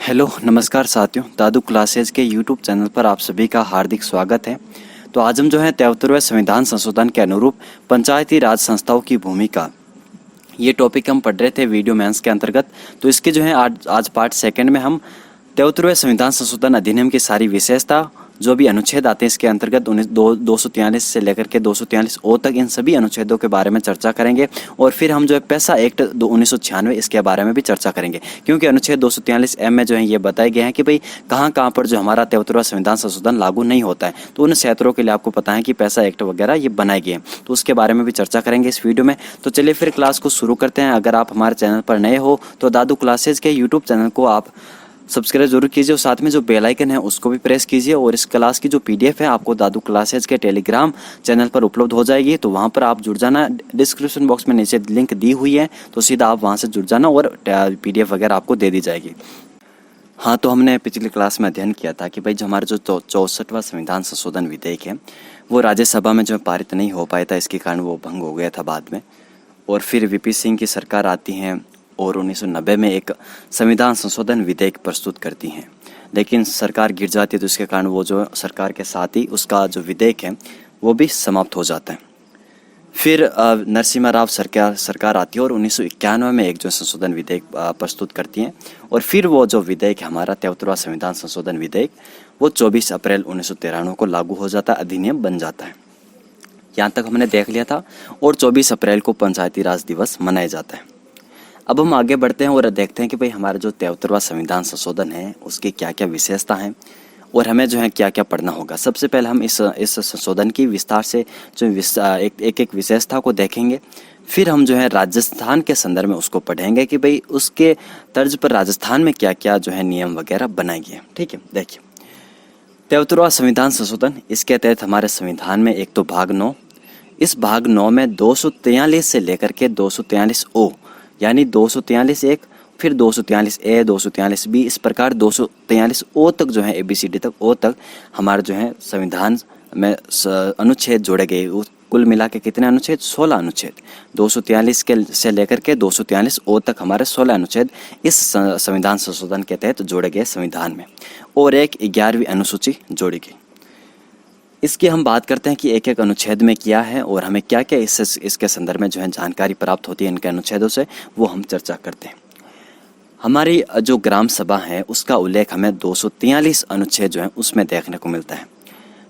Hello नमस्कार साथियों, दादू classes के यूट्यूब चैनल पर आप सभी का हार्दिक स्वागत है। तो आज हम जो है 73वें संविधान संशोधन के अनुरूप पंचायती राज संस्थाओं की भूमिका, ये टॉपिक हम पढ़ रहे थे वीडियो मेंस के अंतर्गत। तो इसके जो है आज पार्ट सेकंड में हम 73वें संविधान संशोधन अधिनियम की सारी विशेषता, जो भी अनुच्छेद आते हैं इसके अंतर्गत 243 से लेकर के 243 ओ तक, इन सभी अनुच्छेदों के बारे में चर्चा करेंगे। और फिर हम जो है पैसा एक्ट 1996 इसके बारे में भी चर्चा करेंगे, क्योंकि अनुच्छेद 243 एम में जो है ये बताए गए हैं कि भाई कहाँ कहाँ पर जो हमारा 73वां संविधान संशोधन लागू नहीं होता है। तो उन क्षेत्रों के लिए आपको पता है कि पैसा एक्ट वगैरह ये बनाए गए हैं, तो उसके बारे में भी चर्चा करेंगे इस वीडियो में। तो चलिए फिर क्लास को शुरू करते हैं। अगर आप हमारे चैनल पर नए हो तो दादू क्लासेज के यूट्यूब चैनल को आप सब्सक्राइब जरूर कीजिए और साथ में जो बेल आइकन है उसको भी प्रेस कीजिए। और इस क्लास की जो पीडीएफ है आपको दादू क्लासेज के टेलीग्राम चैनल पर उपलब्ध हो जाएगी, तो वहाँ पर आप जुड़ जाना। डिस्क्रिप्शन बॉक्स में नीचे लिंक दी हुई है, तो सीधा आप वहाँ से जुड़ जाना और पीडीएफ वगैरह आपको दे दी जाएगी। हाँ, तो हमने पिछली क्लास में अध्ययन किया था कि भाई जो हमारा जो 64वां संविधान संशोधन विधेयक है वो राज्यसभा में जो पारित नहीं हो पाया था, इसके कारण वो भंग हो गया था बाद में। और फिर वीपी सिंह की सरकार आती है और 1990 में एक संविधान संशोधन विधेयक प्रस्तुत करती हैं, लेकिन सरकार गिर जाती है, तो इसके कारण वो जो सरकार के साथ ही उसका जो विधेयक है वो भी समाप्त हो जाता है। फिर नरसिम्हा राव सरकार आती है और 1991 में एक जो संशोधन विधेयक प्रस्तुत करती हैं। और फिर वो जो विधेयक है हमारा 73वां संविधान संशोधन विधेयक, वो 24 अप्रैल 1993 को लागू हो जाता है, अधिनियम बन जाता है। यहाँ तक हमने देख लिया था। और 24 अप्रैल को पंचायती राज दिवस मनाया जाता है। अब हम आगे बढ़ते हैं और देखते हैं कि भाई हमारा जो 73वां संविधान संशोधन है उसकी क्या क्या विशेषता हैं और हमें जो है क्या क्या पढ़ना होगा। सबसे पहले हम इस संशोधन की विस्तार से जो एक विशेषता को देखेंगे। फिर हम जो है राजस्थान के संदर्भ में उसको पढ़ेंगे कि भाई उसके तर्ज पर राजस्थान में क्या क्या जो है नियम वगैरह बनाए गए। ठीक है, देखिए 73वां संविधान संशोधन, इसके तहत हमारे संविधान में एक तो भाग 9, इस भाग 9 में 243 से लेकर के 243 ओ, यानी 243 एक, फिर 243 ए, 243 बी, इस प्रकार 243 ओ तक जो है ABCD तक ओ तक हमारे जो है संविधान में अनुच्छेद जोड़े गए। कुल मिला के कितने अनुच्छेद? 16 अनुच्छेद। 243 के से लेकर के 243 ओ तक हमारे 16 अनुच्छेद इस संविधान संशोधन के तहत जोड़े गए संविधान में, और एक 11वीं अनुसूची जोड़ी गई। इसकी हम बात करते हैं कि एक एक अनुच्छेद में क्या है और हमें क्या क्या इसके संदर्भ में जो है जानकारी प्राप्त होती है इनके अनुच्छेदों से, वो हम चर्चा करते हैं। हमारी जो ग्राम सभा है उसका उल्लेख हमें 243 अनुच्छेद जो है उसमें देखने को मिलता है।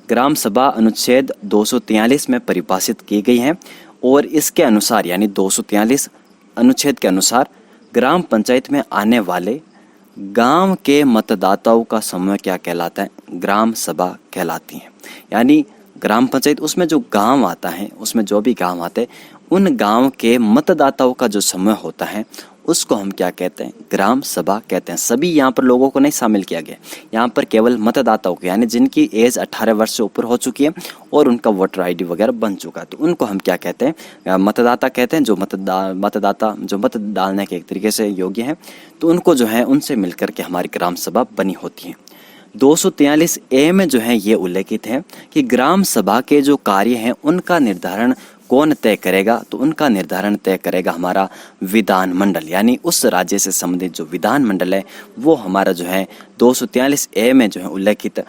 ग्राम सभा अनुच्छेद 243 में परिभाषित की गई है और इसके अनुसार, यानी 243 अनुच्छेद के अनुसार, ग्राम पंचायत में आने वाले गांव के मतदाताओं का समूह क्या कहलाता है? ग्राम सभा कहलाती है। यानी ग्राम पंचायत, उसमें जो गांव आता है, उसमें जो भी गांव आते हैं, उन गांव के मतदाताओं का जो समूह होता है उसको हम क्या कहते हैं? ग्राम सभा कहते हैं। सभी यहाँ पर लोगों को नहीं शामिल किया गया, यहाँ पर केवल मतदाताओं को, यानी जिनकी एज 18 वर्ष से ऊपर हो चुकी है और उनका वोटर ID वगैरह बन चुका है, तो उनको हम क्या कहते हैं? मतदाता कहते हैं। जो मतदाता जो मत डालने के एक तरीके से योग्य हैं, तो उनको जो है उनसे मिलकर के हमारी ग्राम सभा बनी होती है। 243 ए में जो है ये उल्लेखित है कि ग्राम सभा के जो कार्य हैं उनका निर्धारण कौन तय करेगा? तो उनका निर्धारण तय करेगा हमारा विधान मंडल, यानी उस राज्य से संबंधित जो विधान मंडल है वो हमारा जो है 243 ए में जो है उल्लेखित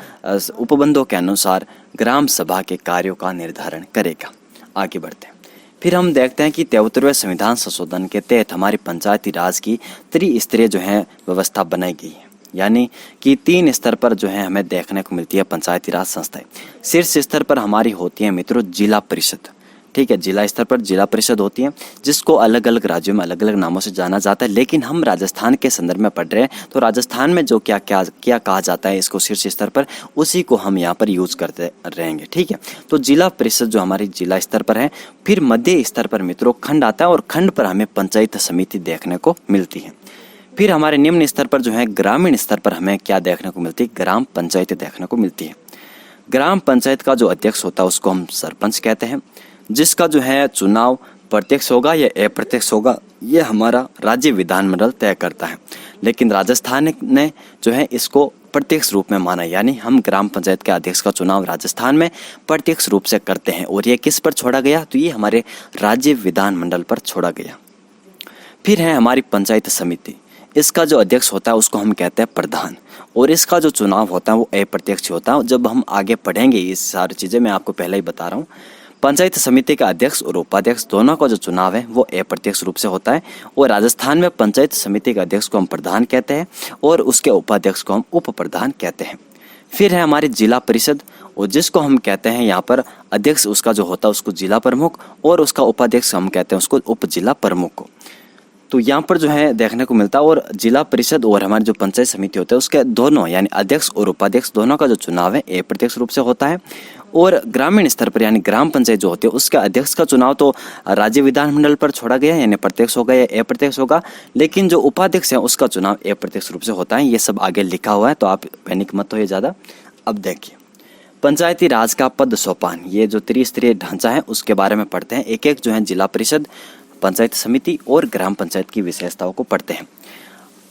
उपबंधों के अनुसार ग्राम सभा के कार्यों का निर्धारण करेगा। आगे बढ़ते हैं। फिर हम देखते हैं कि 73वें संविधान संशोधन के तहत हमारी पंचायती राज की त्रिस्तरीय जो है व्यवस्था बनाई गई है, यानी कि 3 स्तर पर जो है हमें देखने को मिलती है पंचायती राज संस्थाएं। शीर्ष स्तर पर हमारी होती है मित्रों जिला परिषद। ठीक है, जिला स्तर पर जिला परिषद होती है, जिसको अलग अलग राज्यों में अलग अलग नामों से जाना जाता है, लेकिन हम राजस्थान के संदर्भ में पढ़ रहे हैं, तो राजस्थान में जो क्या कहा जाता है इसको शीर्ष स्तर पर, उसी को हम यहाँ पर यूज करते रहेंगे। ठीक है, तो जिला परिषद जो हमारी जिला स्तर पर है। फिर मध्य स्तर पर मित्रों खंड आता है और खंड पर हमें पंचायत समिति देखने को मिलती है। फिर हमारे निम्न स्तर पर जो है ग्रामीण स्तर पर हमें क्या देखने को मिलती है? ग्राम पंचायत देखने को मिलती है। ग्राम पंचायत का जो अध्यक्ष होता है उसको हम सरपंच कहते हैं, जिसका जो है चुनाव प्रत्यक्ष होगा या अप्रत्यक्ष होगा ये हमारा राज्य विधानमंडल तय करता है। लेकिन राजस्थान ने जो है इसको प्रत्यक्ष रूप में माना, यानी हम ग्राम पंचायत के अध्यक्ष का चुनाव राजस्थान में प्रत्यक्ष रूप से करते हैं। और ये किस पर छोड़ा गया? तो ये हमारे राज्य विधानमंडल पर छोड़ा गया। फिर है हमारी पंचायत समिति। इसका जो अध्यक्ष होता है उसको हम कहते हैं प्रधान, और इसका जो चुनाव होता है वो अप्रत्यक्ष होता है। जब हम आगे पढ़ेंगे ये सारी चीज़ें, मैं आपको पहले ही बता रहा हूँ, पंचायत समिति का अध्यक्ष और उपाध्यक्ष दोनों का जो चुनाव है वो अप्रत्यक्ष रूप से होता है। और राजस्थान में पंचायत समिति का अध्यक्ष को हम प्रधान कहते हैं और उसके उपाध्यक्ष को हम उप प्रधान कहते हैं। फिर है हमारी जिला परिषद, और जिसको हम कहते हैं यहाँ पर अध्यक्ष उसका जो होता है उसको जिला प्रमुख, और उसका उपाध्यक्ष हम कहते हैं उसको उप जिला प्रमुख। तो यहाँ पर जो है देखने को मिलता है। और जिला परिषद और हमारी जो पंचायत समिति होता है उसके दोनों यानी अध्यक्ष और उपाध्यक्ष दोनों का जो चुनाव है अप्रत्यक्ष रूप से होता है। और ग्रामीण स्तर पर यानी ग्राम पंचायत जो होती है उसके अध्यक्ष का चुनाव तो राज्य विधानमंडल पर छोड़ा गया है, यानी प्रत्यक्ष होगा या अप्रत्यक्ष होगा, लेकिन जो उपाध्यक्ष है उसका चुनाव अप्रत्यक्ष रूप से होता है। ये सब आगे लिखा हुआ है तो आप पैनिक मत होइए ज़्यादा। अब देखिए पंचायती राज का पद सोपान, ये जो त्रिस्तरीय ढांचा है उसके बारे में पढ़ते हैं। एक एक जो है जिला परिषद, पंचायत समिति और ग्राम पंचायत की विशेषताओं को पढ़ते हैं।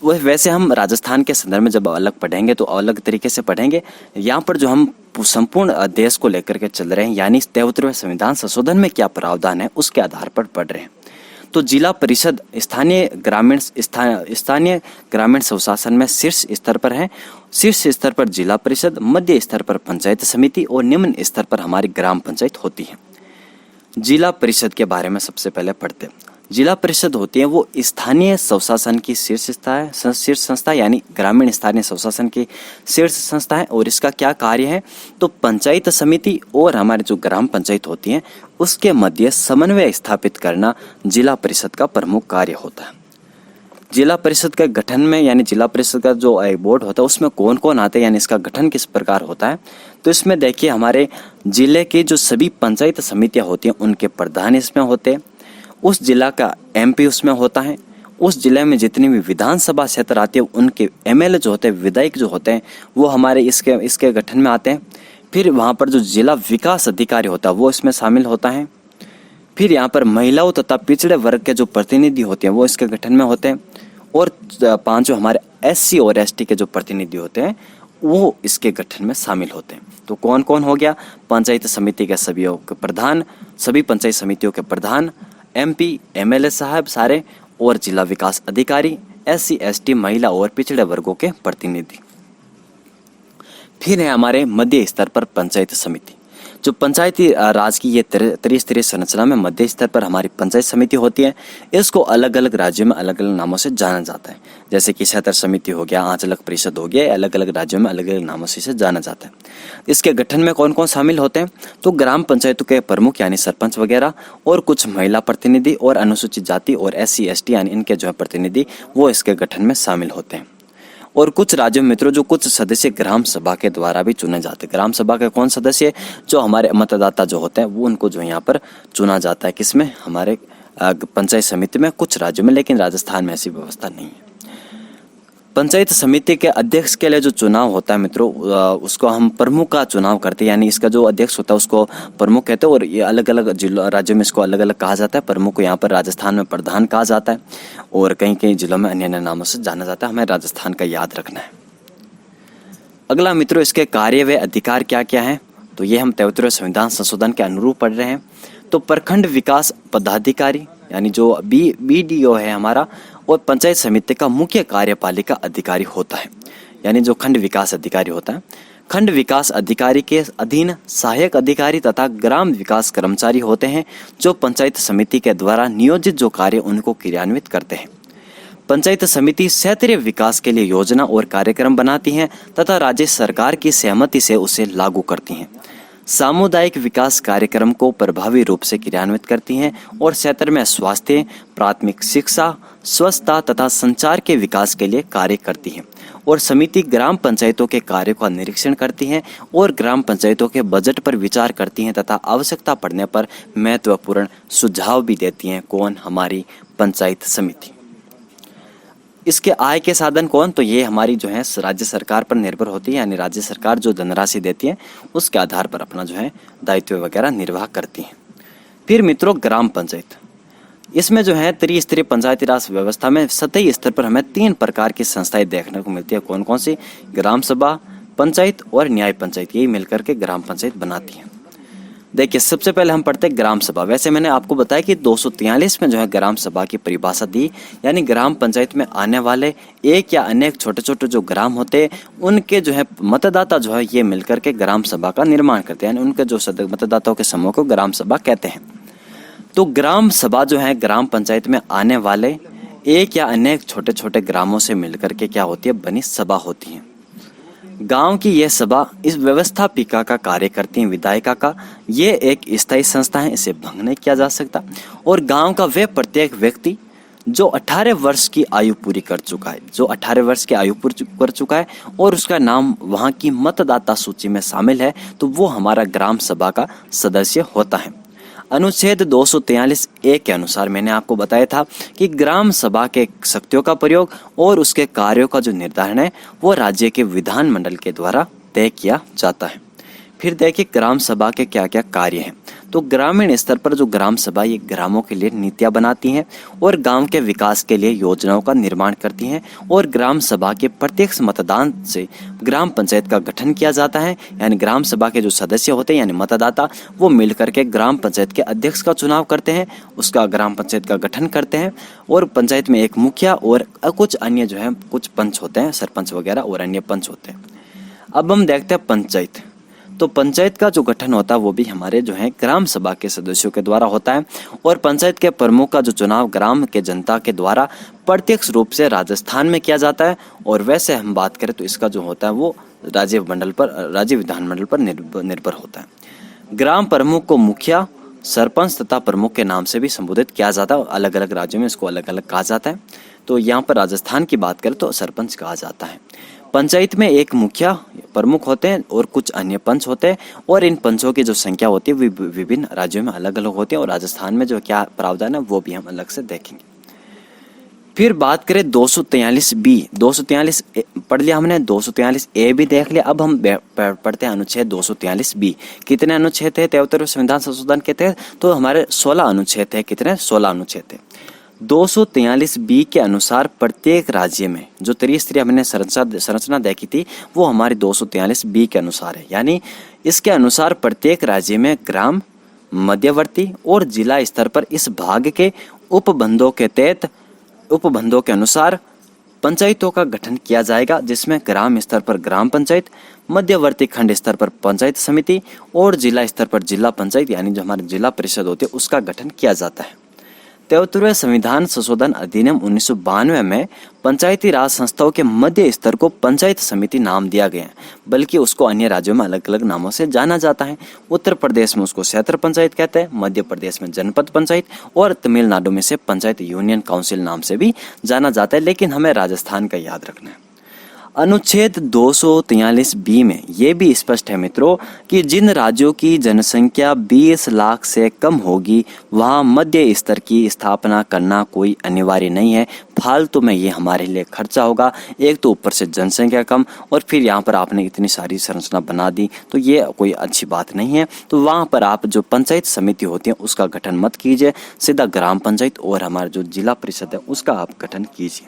वैसे हम राजस्थान के संदर्भ में जब अलग पढ़ेंगे तो अलग तरीके से पढ़ेंगे। यहाँ पर जो हम संपूर्ण देश को लेकर के चल रहे हैं यानी 73वें संविधान संशोधन में क्या प्रावधान है उसके आधार पर पढ़ रहे हैं। तो जिला परिषद स्थानीय ग्रामीण स्वशासन में शीर्ष स्तर पर है। शीर्ष स्तर पर जिला परिषद, मध्य स्तर पर पंचायत समिति और निम्न स्तर पर हमारी ग्राम पंचायत होती है। जिला परिषद के बारे में सबसे पहले पढ़ते हैं। जिला परिषद होती है वो स्थानीय स्वशासन की शीर्ष संस्था यानी ग्रामीण स्थानीय स्वशासन की शीर्ष संस्था है। और इसका क्या कार्य है, तो पंचायत समिति और हमारी जो ग्राम पंचायत होती है उसके मध्य समन्वय स्थापित करना जिला परिषद का प्रमुख कार्य होता है। जिला परिषद के गठन में यानी जिला परिषद का जो बोर्ड होता है उसमें कौन कौन आते हैं यानी इसका गठन किस प्रकार होता है, तो इसमें देखिए हमारे जिले के जो सभी पंचायत समितियां होती हैं उनके प्रधान इसमें होते हैं। उस जिला का एमपी उसमें होता है। उस जिले में जितनी भी विधानसभा क्षेत्र आती है उनके एमएलए जो होते हैं, विधायक जो होते हैं, वो हमारे इसके गठन में आते हैं। फिर वहाँ पर जो जिला विकास अधिकारी होता है वो इसमें शामिल होता है। फिर यहाँ पर महिलाओं तथा पिछड़े वर्ग के जो प्रतिनिधि होते हैं वो इसके गठन में होते हैं। और 5 जो हमारे एससी और एसटी के जो प्रतिनिधि होते हैं वो इसके गठन में शामिल होते हैं। तो कौन कौन हो गया, पंचायत समिति के सभी के प्रधान, सभी पंचायत समितियों के प्रधान, एमपी, एमएलए साहब सारे, और जिला विकास अधिकारी, एससी एसटी, महिला और पिछड़े वर्गों के प्रतिनिधि। फिर है हमारे मध्य स्तर पर पंचायत समिति। जो पंचायती राज की ये त्रिस्तरीय संरचना में मध्य स्तर पर हमारी पंचायत समिति होती है। इसको अलग अलग राज्यों में अलग अलग नामों से जाना जाता है, जैसे कि क्षेत्र समिति हो गया, आंचलिक परिषद हो गया, अलग अलग राज्यों में अलग अलग नामों से जाना जाता है। इसके गठन में कौन कौन शामिल होते हैं, तो ग्राम पंचायतों के प्रमुख यानी सरपंच वगैरह, और कुछ महिला प्रतिनिधि और अनुसूचित जाति और एससी एसटी यानी इनके जो है प्रतिनिधि वो इसके गठन में शामिल होते हैं। और कुछ राज्यों में मित्रों जो कुछ सदस्य ग्राम सभा के द्वारा भी चुने जाते हैं। ग्राम सभा के कौन सदस्य, जो हमारे मतदाता जो होते हैं वो उनको जो यहाँ पर चुना जाता है, किसमें, हमारे पंचायत समिति में, कुछ राज्यों में, लेकिन राजस्थान में ऐसी व्यवस्था नहीं है। पंचायत समिति के अध्यक्ष के लिए जो चुनाव होता है मित्रों उसको हम प्रमुख का चुनाव करते हैं, यानी इसका जो अध्यक्ष होता है उसको प्रमुख कहते हैं। और ये अलग अलग जिलों राज्यों में इसको अलग अलग कहा जाता है। प्रमुख को यहाँ पर राजस्थान में प्रधान कहा जाता है और कहीं कहीं जिलों में अन्य अन्य नामों से जाना जाता है। हमें राजस्थान का याद रखना है। अगला मित्रों इसके कार्य व अधिकार क्या क्या है, तो ये हम 73वें संविधान संशोधन के अनुरूप पढ़ रहे हैं। तो प्रखंड विकास पदाधिकारी यानी जो BDO है हमारा, और पंचायत समिति का मुख्य कार्यपालिका अधिकारी होता है, यानी जो खंड विकास अधिकारी होता है। खंड विकास अधिकारी के अधीन सहायक अधिकारी तथा ग्राम विकास कर्मचारी होते हैं, जो पंचायत समिति के द्वारा नियोजित जो कार्य उनको क्रियान्वित करते हैं। पंचायत समिति क्षेत्रीय विकास के लिए योजना और कार्यक्रम बनाती हैं तथा राज्य सरकार की सहमति से उसे लागू करती हैं। सामुदायिक विकास कार्यक्रम को प्रभावी रूप से क्रियान्वित करती हैं और क्षेत्र में स्वास्थ्य, प्राथमिक शिक्षा, स्वच्छता तथा संचार के विकास के लिए कार्य करती हैं। और समिति ग्राम पंचायतों के कार्य का निरीक्षण करती हैं और ग्राम पंचायतों के बजट पर विचार करती हैं तथा आवश्यकता पड़ने पर महत्वपूर्ण सुझाव भी देती हैं। कौन, हमारी पंचायत समिति। इसके आय के साधन कौन, तो ये हमारी जो है राज्य सरकार पर निर्भर होती है, यानी राज्य सरकार जो धनराशि देती है उसके आधार पर अपना जो है दायित्व वगैरह निर्वाह करती है। फिर मित्रों ग्राम पंचायत, इसमें जो है त्रिस्तरीय पंचायती राज व्यवस्था में सतही स्तर पर हमें 3 प्रकार की संस्थाएं देखने को मिलती है। कौन कौन सी, ग्राम सभा, पंचायत और न्याय पंचायत, यही मिलकर के ग्राम पंचायत बनाती हैं। देखिए सबसे पहले हम पढ़ते हैं ग्राम सभा। वैसे मैंने आपको बताया कि 243 में जो है ग्राम सभा की परिभाषा दी, यानी ग्राम पंचायत में आने वाले एक या अनेक छोटे छोटे जो ग्राम होते हैं उनके जो है मतदाता जो है ये मिलकर के ग्राम सभा का निर्माण करते हैं, यानी उनके जो मतदाताओं के समूह को ग्राम सभा कहते हैं। तो ग्राम सभा जो है ग्राम पंचायत में आने वाले एक या अनेक छोटे छोटे ग्रामों से मिलकर के क्या होती है, बनी सभा होती है। गांव की यह सभा इस व्यवस्थापिका का कार्य करती है, विधायिका का। ये एक स्थायी संस्था है, इसे भंग नहीं किया जा सकता। और गांव का वह प्रत्येक व्यक्ति जो 18 वर्ष की आयु पूरी कर चुका है, जो 18 वर्ष की आयु पूरी कर चुका है और उसका नाम वहां की मतदाता सूची में शामिल है, तो वो हमारा ग्राम सभा का सदस्य होता है। अनुच्छेद 243A के अनुसार मैंने आपको बताया था कि ग्राम सभा के शक्तियों का प्रयोग और उसके कार्यों का जो निर्धारण है वो राज्य के विधानमंडल के द्वारा तय किया जाता है। फिर देखिए ग्राम सभा के क्या क्या कार्य हैं। तो ग्रामीण स्तर पर जो ग्राम सभा ये ग्रामों के लिए नीतियां बनाती हैं और गांव के विकास के लिए योजनाओं का निर्माण करती हैं, और ग्राम सभा के प्रत्यक्ष मतदान से ग्राम पंचायत का गठन किया जाता है। यानी ग्राम सभा के जो सदस्य होते हैं यानी मतदाता वो मिलकर के ग्राम पंचायत के अध्यक्ष का चुनाव करते हैं, उसका ग्राम पंचायत का गठन करते हैं, और पंचायत में एक मुखिया और कुछ अन्य जो है कुछ पंच होते हैं, सरपंच वगैरह और अन्य पंच होते हैं। अब हम देखते हैं पंचायत। तो पंचायत का जो गठन होता है वो भी हमारे जो है ग्राम सभा के सदस्यों के द्वारा होता है, और पंचायत के प्रमुख का जो चुनाव ग्राम के जनता के द्वारा प्रत्यक्ष रूप से राजस्थान में किया जाता है। और वैसे हम बात करें तो इसका जो होता है वो राज्य विधानमंडल पर निर्भर होता है। ग्राम प्रमुख को मुखिया, सरपंच तथा प्रमुख के नाम से भी संबोधित किया जाता है। अलग अलग राज्यों में इसको अलग अलग कहा जाता है। तो यहाँ पर राजस्थान की बात करें तो सरपंच कहा जाता है। पंचायत में एक मुखिया प्रमुख होते हैं और कुछ अन्य पंच होते हैं, और इन पंचों की जो संख्या होती है विभिन्न राज्यों में अलग अलग होती है, और राजस्थान में जो क्या प्रावधान है वो भी हम अलग से देखेंगे। फिर बात करें 243B, 243 पढ़ लिया हमने, 243A भी देख लिया। अब हम पढ़ते हैं अनुच्छेद 243B। कितने अनुच्छेद है 73वें संविधान संशोधन के तहत? तो हमारे 16 अनुच्छेद है। कितने? 16 अनुच्छेद है। 243B के अनुसार प्रत्येक राज्य में जो त्रिस्तरीय हमने संरचना देखी थी वो हमारी 243B के अनुसार है। यानी इसके अनुसार प्रत्येक राज्य में ग्राम, मध्यवर्ती और जिला स्तर पर इस भाग के उपबंधों के तहत उपबंधों के अनुसार पंचायतों का गठन किया जाएगा, जिसमें ग्राम स्तर पर ग्राम पंचायत, मध्यवर्ती खंड स्तर पर पंचायत समिति और जिला स्तर पर जिला पंचायत यानी जो हमारे जिला परिषद होती है उसका गठन किया जाता है। 73वें संविधान संशोधन अधिनियम 1992 में पंचायती राज संस्थाओं के मध्य स्तर को पंचायत समिति नाम दिया गया है, बल्कि उसको अन्य राज्यों में अलग अलग नामों से जाना जाता है। उत्तर प्रदेश में उसको क्षेत्र पंचायत कहते हैं, मध्य प्रदेश में जनपद पंचायत, और तमिलनाडु में से पंचायत यूनियन काउंसिल नाम से भी जाना जाता है। लेकिन हमें राजस्थान का याद रखना है। अनुच्छेद 243B में ये भी स्पष्ट है मित्रों कि जिन राज्यों की जनसंख्या 20 लाख से कम होगी वहाँ मध्य स्तर की स्थापना करना कोई अनिवार्य नहीं है। फालतू में ये हमारे लिए खर्चा होगा। एक तो ऊपर से जनसंख्या कम, और फिर यहाँ पर आपने इतनी सारी संरचना बना दी, तो ये कोई अच्छी बात नहीं है। तो वहाँ पर आप जो पंचायत समिति होती है उसका गठन मत कीजिए, सीधा ग्राम पंचायत और हमारा जो जिला परिषद है उसका आप गठन कीजिए।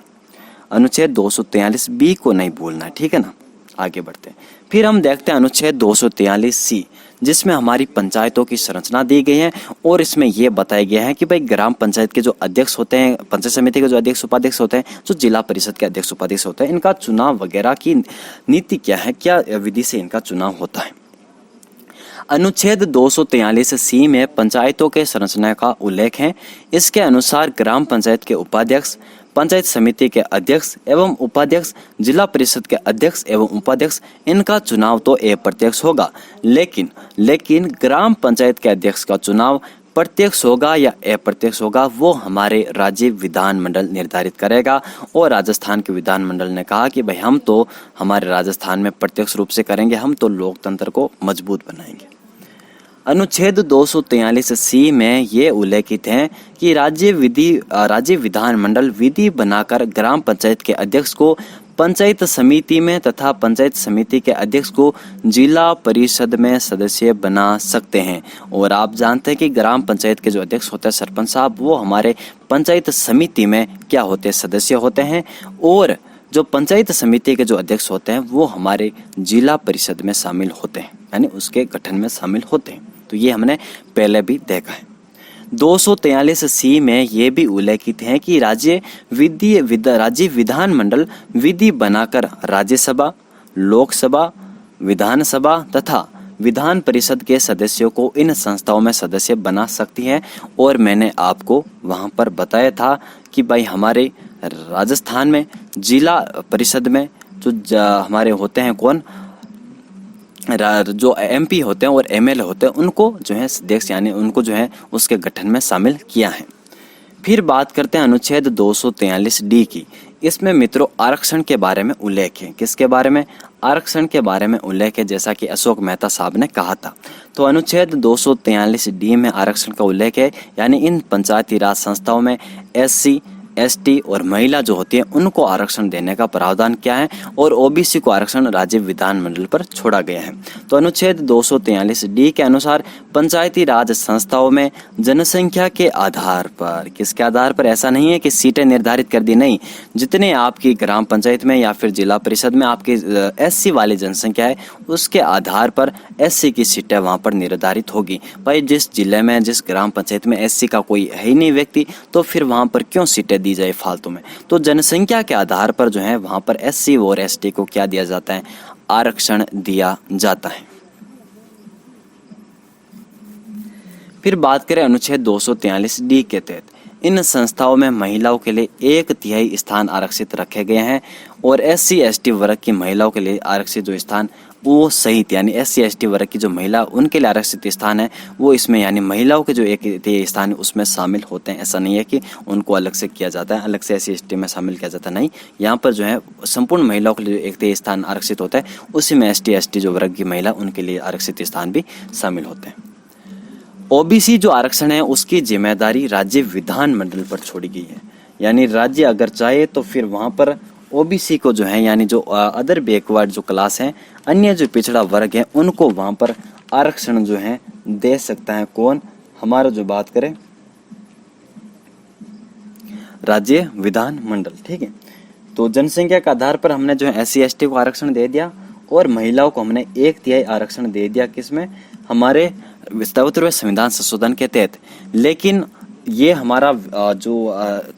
अनुच्छेद 243B को नहीं भूलना है, ठीक है ना। आगे बढ़ते हैं। फिर हम देखते हैं अनुच्छेद 243C, जिसमें हमारी पंचायतों की संरचना दी गई है, और इसमें यह बताया गया है कि भाई ग्राम पंचायत के जो अध्यक्ष होते हैं, पंचायत समिति के जो अध्यक्ष उपाध्यक्ष होते हैं, जो जिला परिषद के अध्यक्ष उपाध्यक्ष होते हैं, इनका चुनाव वगैरह की नीति क्या है, क्या विधि से इनका चुनाव होता है। अनुच्छेद 243C में पंचायतों के संरचना का उल्लेख है। इसके अनुसार ग्राम पंचायत के उपाध्यक्ष, पंचायत समिति के अध्यक्ष एवं उपाध्यक्ष, जिला परिषद के अध्यक्ष एवं उपाध्यक्ष, इनका चुनाव तो अप्रत्यक्ष होगा, लेकिन ग्राम पंचायत के अध्यक्ष का चुनाव प्रत्यक्ष होगा या अप्रत्यक्ष होगा वो हमारे राज्य विधानमंडल निर्धारित करेगा। और राजस्थान के विधानमंडल ने कहा कि भाई हम तो हमारे राजस्थान में प्रत्यक्ष रूप से करेंगे, हम तो लोकतंत्र को मजबूत बनाएंगे। अनुच्छेद 243C में ये उल्लेखित है कि राज्य विधानमंडल विधि बनाकर ग्राम पंचायत के अध्यक्ष को पंचायत समिति में तथा पंचायत समिति के अध्यक्ष को जिला परिषद में सदस्य बना सकते हैं। और आप जानते हैं कि ग्राम पंचायत के जो अध्यक्ष होते हैं सरपंच साहब, वो हमारे पंचायत समिति में क्या होते हैं, सदस्य होते हैं, और जो पंचायत समिति के जो अध्यक्ष होते हैं वो हमारे जिला परिषद में शामिल होते हैं, यानी उसके गठन में शामिल होते हैं। तो ये हमने पहले भी देखा है। 243C में ये भी उल्लेखित है कि राज्य विधानमंडल विधि बनाकर राज्यसभा, लोकसभा, विधानसभा तथा विधान परिषद के सदस्यों को इन संस्थाओं में सदस्य बना सकती है। और मैंने आपको वहाँ पर बताया था कि भाई हमारे राजस्थान में जिला परिषद में जो हमारे होते हैं कौन, जो MP होते हैं और MLA होते हैं, उनको जो है अध्यक्ष यानी उनको जो है उसके गठन में शामिल किया है। फिर बात करते हैं अनुच्छेद 243D की। इसमें मित्रों आरक्षण के बारे में उल्लेख है। किसके बारे में? आरक्षण के बारे में उल्लेख है, जैसा कि अशोक मेहता साहब ने कहा था। तो अनुच्छेद 243D में आरक्षण का उल्लेख है, यानी इन पंचायती राज संस्थाओं में SC, ST और महिला जो होती है उनको आरक्षण देने का प्रावधान क्या है, और OBC को आरक्षण राज्य विधानमंडल पर छोड़ा गया है। तो अनुच्छेद 243D के अनुसार पंचायती राज संस्थाओं में जनसंख्या के आधार पर, किसके आधार पर? ऐसा नहीं है कि सीटें निर्धारित कर दी, नहीं, जितने आपकी ग्राम पंचायत में या फिर जिला परिषद में आपकी SC वाली जनसंख्या है उसके आधार पर SC की सीटें वहाँ पर निर्धारित होगी। भाई जिस जिले में, जिस ग्राम पंचायत में SC का कोई है ही नहीं व्यक्ति, तो फिर वहाँ पर क्यों सीटें दी जाए फालतू में? तो जनसंख्या के आधार पर जो है वहां पर SC और ST को क्या दिया जाता है? आरक्षण दिया जाता है। फिर बात करें अनुच्छेद 243D के तहत इन संस्थाओं में महिलाओं के लिए 1/3 स्थान आरक्षित रखे गए हैं, और SC ST वर्ग की महिलाओं के लिए आरक्षित जो स्थान वो सहित, यानी SC ST वर्ग की जो महिला उनके लिए आरक्षित स्थान है वो इसमें, यानी महिलाओं के जो 1/3 स्थान है उसमें शामिल होते हैं। ऐसा नहीं है कि उनको अलग से किया जाता है, अलग से SC ST में शामिल किया जाता है, नहीं, यहाँ पर जो है संपूर्ण महिलाओं के लिए 1/3 स्थान आरक्षित होता है, उसी में ST ST जो वर्ग की महिला उनके लिए आरक्षित स्थान भी शामिल होते हैं। OBC जो आरक्षण है उसकी जिम्मेदारी राज्य विधानमंडल पर छोड़ी गई है, यानी राज्य अगर चाहे तो फिर वहाँ पर OBC को जो है, यानी जो अदर बैकवर्ड जो क्लास हैं, अन्य जो पिछड़ा वर्ग है, उनको वहाँ पर आरक्षण जो है दे सकता है। कौन? हमारा जो बात करें राज्य विधानमंडल, ठीक है। तो जनसंख्या के आधार पर हमने जो है SC ST को आरक्षण दे दिया, और महिलाओं को हमने 1/3 आरक्षण दे दिया। किसमें? हमारे 73वें संविधान संशोधन के तहत। लेकिन ये हमारा जो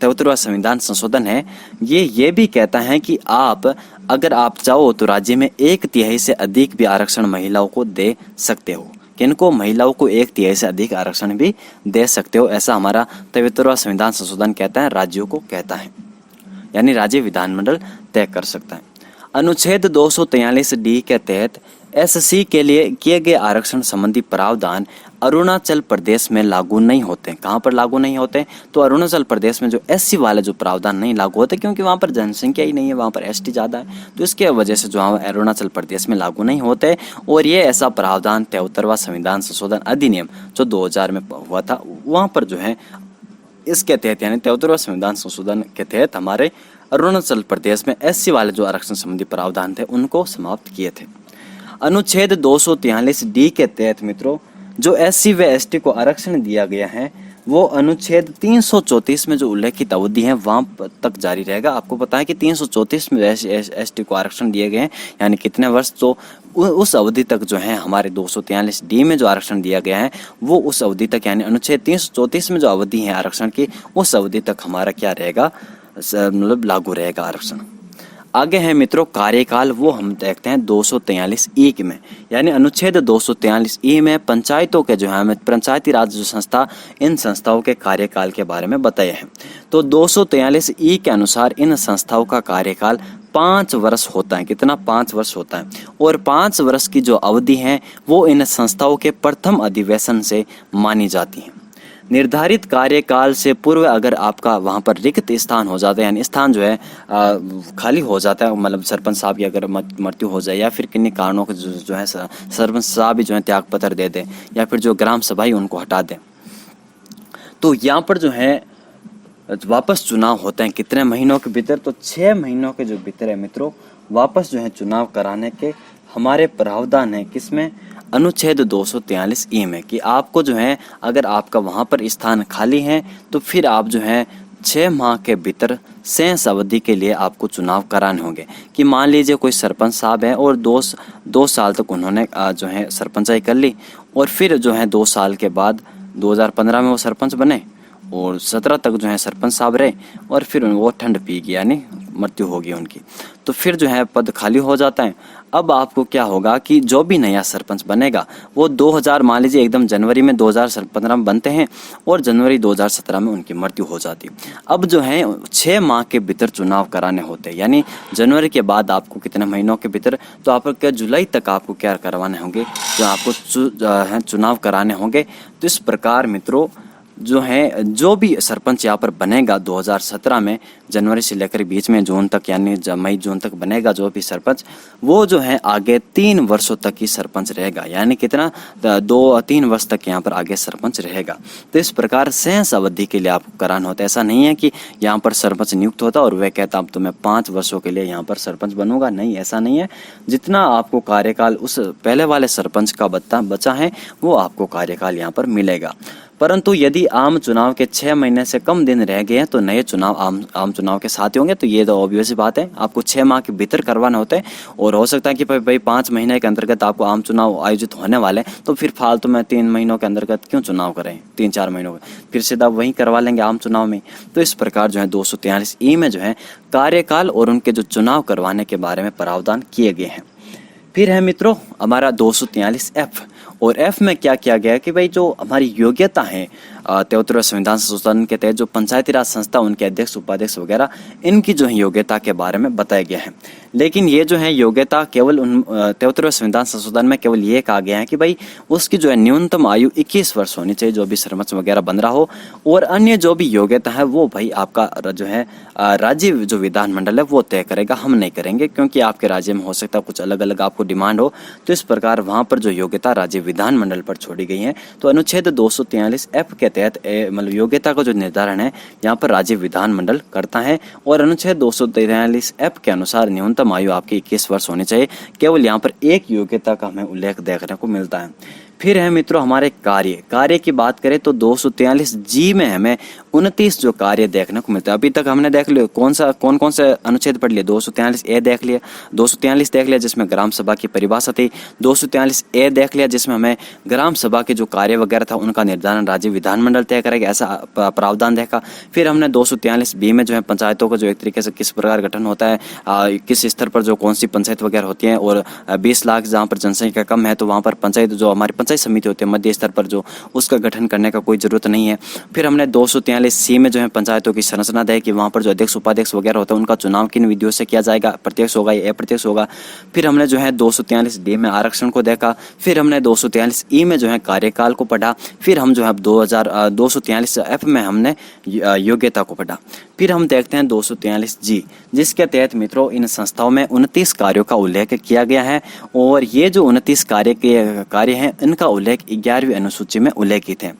73वां संविधान संशोधन है ये भी कहता है कि आप अगर आप चाहो तो राज्य में 1/3 से अधिक भी आरक्षण महिलाओं को दे सकते हो। किनको? महिलाओं को 1/3 से अधिक आरक्षण भी दे सकते हो, ऐसा हमारा 73वां संविधान संशोधन कहता है, राज्यों को कहता है, यानी राज्य विधानमंडल तय कर सकता है। अनुच्छेद 243D के तहत SC के लिए किए गए आरक्षण संबंधी प्रावधान अरुणाचल प्रदेश में लागू नहीं होते। कहाँ पर लागू नहीं होते? तो अरुणाचल प्रदेश में जो SC वाले जो प्रावधान नहीं लागू होते, क्योंकि वहाँ पर जनसंख्या ही नहीं है, वहाँ पर ST ज़्यादा है, तो इसके वजह से जो अरुणाचल प्रदेश में लागू नहीं होते। और ये ऐसा प्रावधान 73वां संविधान संशोधन अधिनियम जो 2000 में हुआ था, वहाँ पर जो है इसके तहत, यानी 73वां संविधान संशोधन के तहत हमारे अरुणाचल प्रदेश में SC वाले जो आरक्षण संबंधी प्रावधान थे उनको समाप्त किए थे। अनुच्छेद 243D के तहत मित्रों जो SC व ST को आरक्षण दिया गया है वो अनुच्छेद 334 में जो उल्लेखित अवधि है वहाँ तक जारी रहेगा। आपको पता है कि 334 में ST को आरक्षण दिए गए हैं, यानी कितने वर्ष? तो उस अवधि तक जो है हमारे 243D में जो आरक्षण दिया गया है वो उस अवधि तक, यानी अनुच्छेद 334 में जो अवधि है आरक्षण की, उस अवधि तक हमारा क्या रहेगा, मतलब लागू रहेगा आरक्षण। आगे है मित्रों कार्यकाल, वो हम देखते हैं 243E में, यानी अनुच्छेद 243E में पंचायतों के जो है पंचायती राज जो संस्था, इन संस्थाओं के कार्यकाल के बारे में बताया है। तो 243E के अनुसार इन संस्थाओं का कार्यकाल 5 वर्ष होता है। कितना? 5 वर्ष होता है। और 5 वर्ष की जो अवधि है वो इन संस्थाओं के प्रथम अधिवेशन से मानी जाती है। निर्धारित कार्यकाल से पूर्व अगर आपका वहाँ पर रिक्त स्थान हो जाता है, यानी स्थान जो है खाली हो जाता है, मतलब सरपंच साहब की अगर मृत्यु हो जाए या फिर किन्हीं कारणों के जो है सरपंच साहब ही जो है त्याग पत्र दे दें या फिर जो ग्राम सभा ही उनको हटा दें, तो यहाँ पर जो है वापस चुनाव होते हैं। कितने महीनों के भीतर? तो 6 महीनों के जो भीतर है मित्रों वापस जो है चुनाव कराने के हमारे प्रावधान है। किसमें? अनुच्छेद 243E में, कि आपको जो है अगर आपका वहाँ पर स्थान खाली है तो फिर आप जो है 6 माह के भीतर शेष अवधि के लिए आपको चुनाव कराने होंगे। कि मान लीजिए कोई सरपंच साहब है और 2 साल तक उन्होंने जो है सरपंचाई कर ली, और फिर जो है 2 साल के बाद 2015 में वो सरपंच बने और 17 तक जो है सरपंच साहब रहे, और फिर वो ठंड पी गई यानी मृत्यु होगी उनकी, तो फिर जो है पद खाली हो जाता है। अब आपको क्या होगा कि जो भी नया सरपंच बनेगा वो 2000 मान लीजिए एकदम जनवरी में 2015 में बनते हैं और जनवरी 2017 में उनकी मृत्यु हो जाती है। अब जो है 6 माह के भीतर चुनाव कराने होते हैं, यानी जनवरी के बाद आपको कितने महीनों के भीतर, तो आपको क्या जुलाई तक आपको क्या करवाने होंगे, जो आपको चुनाव कराने होंगे। तो इस प्रकार मित्रों जो है जो भी सरपंच यहाँ पर बनेगा 2017 में जनवरी से लेकर बीच में जून तक यानी मई जून तक बनेगा जो भी सरपंच, वो जो है आगे 3 वर्षों तक ही सरपंच रहेगा, यानी कितना 2-3 वर्ष तक यहाँ पर आगे सरपंच रहेगा। तो इस प्रकार शेष अवधि के लिए आपको कराना होता है। ऐसा नहीं है कि यहाँ पर सरपंच नियुक्त होता और वह कहता अब तो मैं 5 वर्षों के लिए यहाँ पर सरपंच बनूंगा, नहीं, ऐसा नहीं है। जितना आपको कार्यकाल उस पहले वाले सरपंच का बचा है वो आपको कार्यकाल यहाँ पर मिलेगा। परंतु यदि आम चुनाव के 6 महीने से कम दिन रह गए हैं तो नए चुनाव आम चुनाव के साथ ही होंगे। तो ये तो ऑब्वियस बात है, आपको 6 माह के भीतर करवाना होता है। और हो सकता है कि भाई 5 महीने के अंतर्गत आपको आम चुनाव आयोजित होने वाले हैं, तो फिर फालतू में 3 महीनों के अंतर्गत क्यों चुनाव करें, 3-4 महीनों का, फिर सीधा वहीं करवा लेंगे आम चुनाव में। तो इस प्रकार जो है 243E में जो है कार्यकाल और उनके जो चुनाव करवाने के बारे में प्रावधान किए गए हैं। फिर है मित्रों हमारा 243F, और F में क्या किया गया है कि भाई जो हमारी योग्यता है 73वें संविधान संशोधन के तहत जो पंचायती राज संस्था उनके अध्यक्ष उपाध्यक्ष वगैरह इनकी जो है योग्यता के बारे में बताया गया है। लेकिन ये जो है योग्यता केवल 73वें संविधान संशोधन में केवल ये कहा गया है कि भाई उसकी जो है न्यूनतम आयु 21 वर्ष होनी चाहिए जो भी सरपंच वगैरह बन रहा हो, और अन्य जो भी योग्यता है वो भाई आपका जो है राज्य जो विधानमंडल है वो तय करेगा, हम नहीं करेंगे, क्योंकि आपके राज्य में हो सकता है कुछ अलग अलग आपको डिमांड हो। तो इस प्रकार वहाँ पर जो योग्यता राज्य विधानमंडल पर छोड़ी गई है। तो अनुच्छेद 243F के तहत मतलब योग्यता का जो निर्धारण है यहाँ पर राज्य विधानमंडल करता है, और अनुच्छेद 243F के अनुसार न्यूनतम आयु आपकी 21 वर्ष होनी चाहिए। केवल यहाँ पर एक योग्यता का हमें उल्लेख देखने को मिलता है। फिर है मित्रों हमारे कार्य की बात करें तो 243G में हमें 29 जो कार्य देखने को मिलता है। अभी तक हमने देख लिया कौन कौन से अनुच्छेद पढ़ लिए, 243A देख लिया, 243 देख लिया जिसमें ग्राम सभा की परिभाषा थी, 243A देख लिया जिसमें हमें ग्राम सभा के जो कार्य वगैरह था उनका निर्धारण राज्य विधानमंडल तय करेगा, ऐसा प्रावधान देखा। फिर हमने 243B में जो है पंचायतों का जो एक तरीके से किस प्रकार गठन होता है, किस स्तर पर जो कौन सी पंचायत वगैरह होती है, और 20 लाख जहाँ पर जनसंख्या कम है तो वहाँ पर पंचायत जो हमारी पंचायत समिति होती है मध्य स्तर पर जो उसका गठन करने का कोई जरूरत नहीं है। फिर हमने 243C में जो है पंचायतों की संरचना दी कि वहाँ पर जो अध्यक्ष उपाध्यक्ष वगैरह होता है उनका चुनाव किन विधियों से किया जाएगा, प्रत्यक्ष होगा या अप्रत्यक्ष होगा। फिर हमने जो है 243D में आरक्षण को देखा। फिर हमने 243E में जो है कार्यकाल को पढ़ा। फिर हम जो है 243F में हमने योग्यता को पढ़ा। फिर हम देखते हैं 243G जिसके तहत मित्रों इन संस्थाओं में 29 कार्यों का उल्लेख किया गया है, और ये जो 29 कार्य हैं इनका उल्लेख 11वीं अनुसूची में उल्लेखित है।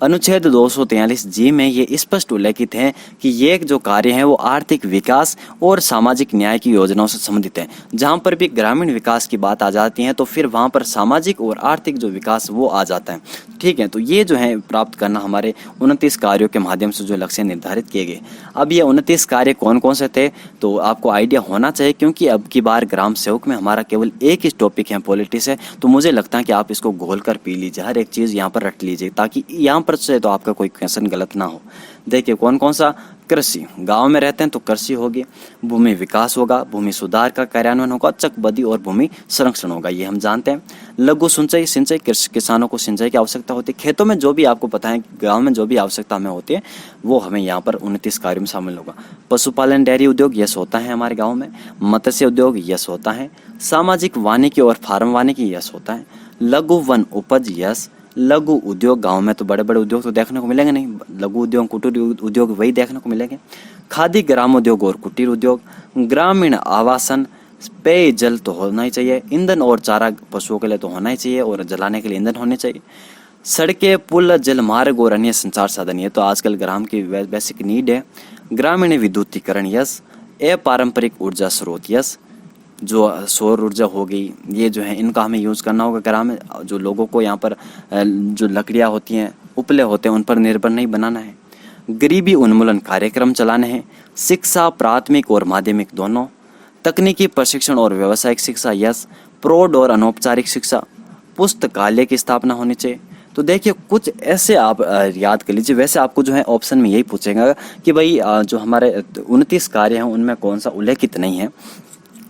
अनुच्छेद 243G में ये स्पष्ट उल्लेखित है कि ये जो कार्य हैं वो आर्थिक विकास और सामाजिक न्याय की योजनाओं से संबंधित है। जहाँ पर भी ग्रामीण विकास की बात आ जाती है तो फिर वहाँ पर सामाजिक और आर्थिक जो विकास वो आ जाता है। ठीक है, तो ये जो है प्राप्त करना हमारे 29 कार्यों के माध्यम से जो लक्ष्य निर्धारित किए गए। अब ये 29 कार्य कौन कौन से थे तो आपको आइडिया होना चाहिए, क्योंकि अब की बार ग्राम सेवक में हमारा केवल एक ही टॉपिक है पॉलिटिक्स है, तो मुझे लगता है कि आप इसको घोल कर पी लीजिए, हर एक चीज़ यहाँ पर रट लीजिए ताकि यहाँ पर से तो आपका कोई क्वेश्चन गलत ना हो। देखिए कौन कौन सा, कृषि, गांव में रहते हैं तो कृषि होगी, भूमि विकास होगा, भूमि सुधार का कार्यान्वयन होगा, चकबंदी और भूमि संरक्षण होगा, ये हम जानते हैं। लघु सिंचाई किसानों को सिंचाई की आवश्यकता होती है। खेतों में जो भी आपको पता है गांव में जो भी आवश्यकता हमें होती है वो हमें यहाँ पर 29 कार्यों में शामिल होगा। पशुपालन डेयरी उद्योग यस होता है हमारे गाँव में, मत्स्य उद्योग यस होता है, सामाजिक वानिकी और फार्म वानिकी यस होता है, लघु वन उपज यस, लघु उद्योग गांव में तो बड़े बड़े उद्योग तो देखने को मिलेंगे नहीं, लघु उद्योग कुटीर उद्योग वही देखने को मिलेंगे। खादी ग्राम उद्योग और कुटीर उद्योग, ग्रामीण आवासन, पेयजल तो होना ही चाहिए, ईंधन और चारा पशुओं के लिए तो होना ही चाहिए और जलाने के लिए ईंधन होने चाहिए, सड़कें, पुल, जल मार्ग और अन्य संचार साधन, ये तो आजकल ग्राम की बेसिक नीड है। ग्रामीण विद्युतीकरण यस, अपारंपरिक ऊर्जा स्रोत यस, जो सौर ऊर्जा होगी ये जो है इनका हमें यूज़ करना होगा ग्राम में। जो लोगों को यहाँ पर जो लकड़ियाँ होती हैं उपले होते हैं उन पर निर्भर नहीं बनाना है। गरीबी उन्मूलन कार्यक्रम चलाने हैं, शिक्षा प्राथमिक और माध्यमिक दोनों, तकनीकी प्रशिक्षण और व्यावसायिक शिक्षा, यस, प्रौढ़ और अनौपचारिक शिक्षा, पुस्तकालय की स्थापना होनी चाहिए। तो देखिए कुछ ऐसे आप याद कर लीजिए। वैसे आपको जो है ऑप्शन में यही पूछेगा कि भाई जो हमारे 29 कार्य हैं उनमें कौन सा उल्लेखित नहीं है,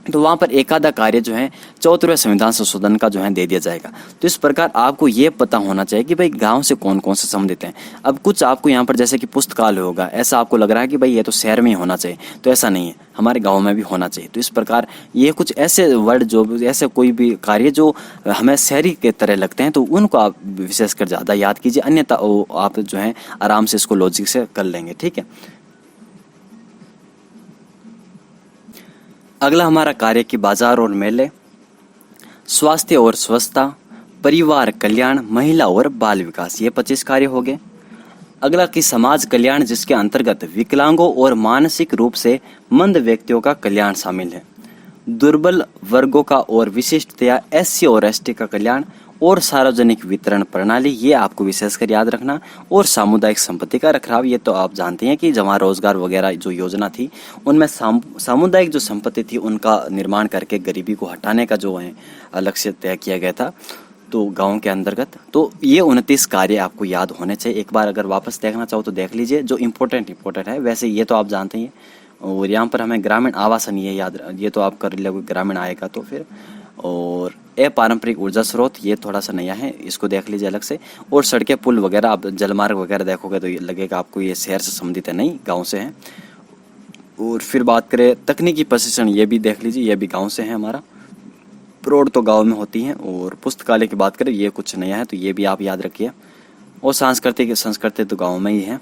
तो वहाँ पर एक आधा कार्य जो है 74वें संविधान संशोधन का जो है दे दिया जाएगा। तो इस प्रकार आपको ये पता होना चाहिए कि भाई गांव से कौन कौन से संबंधित हैं। अब कुछ आपको यहाँ पर जैसे कि पुस्तकालय होगा, ऐसा आपको लग रहा है कि भाई ये तो शहर में ही होना चाहिए, तो ऐसा नहीं है, हमारे गांव में भी होना चाहिए। तो इस प्रकार ये कुछ ऐसे वर्ड जो ऐसे कोई भी कार्य जो हमें शहरी के तरह लगते हैं, तो उनको आप विशेषकर ज़्यादा याद कीजिए, अन्यथा आप जो है आराम से इसको लॉजिक से कर लेंगे। ठीक है, अगला हमारा कार्य की बाजार और मेले, स्वास्थ्य और स्वच्छता, परिवार कल्याण, महिला और बाल विकास, ये 25 कार्य हो गए। अगला की समाज कल्याण, जिसके अंतर्गत विकलांगों और मानसिक रूप से मंद व्यक्तियों का कल्याण शामिल है, दुर्बल वर्गों का और विशिष्टतया SC और ST का कल्याण, और सार्वजनिक वितरण प्रणाली, ये आपको विशेषकर याद रखना, और सामुदायिक संपत्ति का रखरखाव। ये तो आप जानते हैं कि जहाँ रोजगार वगैरह जो योजना थी उनमें सामुदायिक जो संपत्ति थी उनका निर्माण करके गरीबी को हटाने का जो है लक्ष्य तय किया गया था, तो गाँव के अंतर्गत। तो ये 29 कार्य आपको याद होने चाहिए। एक बार अगर वापस देखना चाहो तो देख लीजिए, जो इम्पोर्टेंट है। वैसे ये तो आप जानते ही हैं। और यहाँ पर हमें ग्रामीण आवासन ये याद, ये तो आप कर लोगे, ग्रामीण आएगा तो फिर। और अपारंपरिक ऊर्जा स्रोत, ये थोड़ा सा नया है, इसको देख लीजिए अलग से। और सड़कें पुल वगैरह, आप जलमार्ग वगैरह देखोगे तो ये लगेगा आपको ये शहर से संबंधित है, नहीं गांव से है। और फिर बात करें तकनीकी प्रशिक्षण, ये भी देख लीजिए, ये भी गांव से है हमारा। प्रौढ़ तो गांव में होती हैं। और पुस्तकालय की बात करें, ये कुछ नया है, तो ये भी आप याद रखिए। और संस्कृति तो गाँव में ही है।